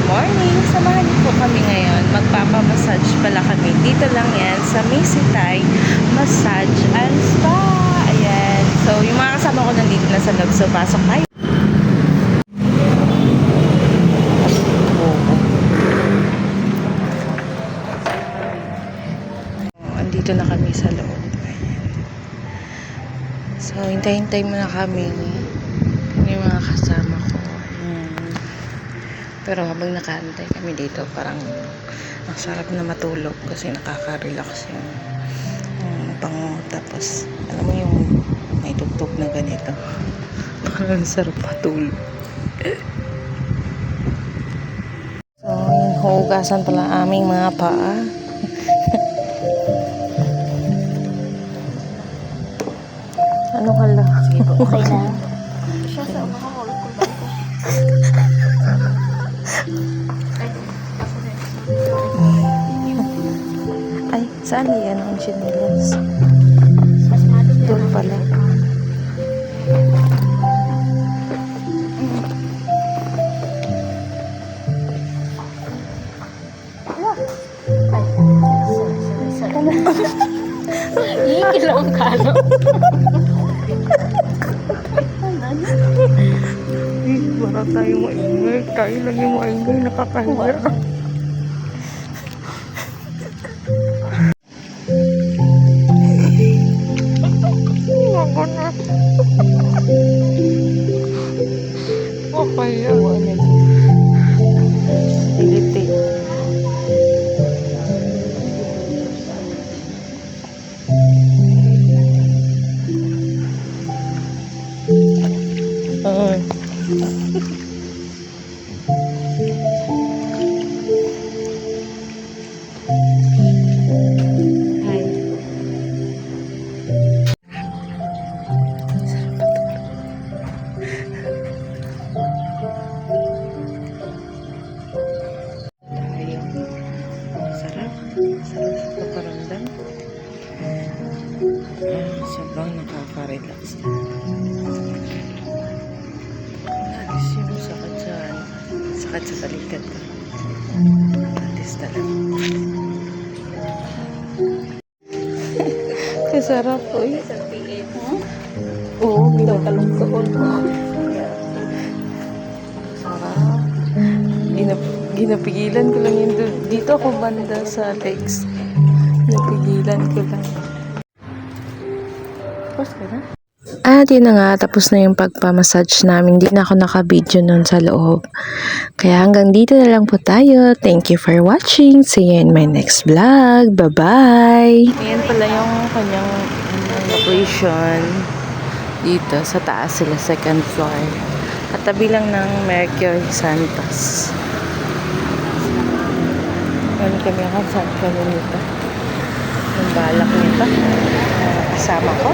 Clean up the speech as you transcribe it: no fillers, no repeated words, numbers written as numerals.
morning! Samahan niyo po kami ngayon. Magpapamassage pala kami. Dito lang yan sa Macy Thai Massage and Spa. Ayan. So, yung mga kasama ko nandito na sa loob. So, pasok tayo. Andito na kami sa loob. So, hintay-hintay muna kami. Yung mga kasama ko. Pero habang nakaantay kami dito, parang ang sarap na matulog kasi nakaka-relax yung pango. Tapos, alam mo yung may tugtog na ganito. Parang sarap matulog. So, yung hugasan pala aming mga paa. Ano hala? Okay na. Siya sa makahulog ko ba ito? Ay, saan yan ang chinelas? Doon pala. Ikilaw ang kano. Wala tayong maingay. Tayo lang yung maingay. Nakakahiya. Ako na. Okay yan. Iliti. Paparamdam. Sobrang nakaka-relax. Alis yung sakit sa balikat ko. Alis talaga. Kasarap po eh. Oo, ginakalungkoon ko. Sarap. Ginapigilan ko lang yun. Dito ako banda sa legs. Napigilan ko lang. Tapos ka na? At yun na nga, tapos na yung pagpamassage namin. Hindi na ako naka-video nun sa loob. Kaya hanggang dito na lang po tayo. Thank you for watching. See you in my next vlog. Bye-bye! Ayan pala yung kanyang location. Dito, sa taas sila, second floor. Katabi lang ng Mercury Santos. Ganun kami ako. Saan kami nito? Yung balak nito. Kasama ko.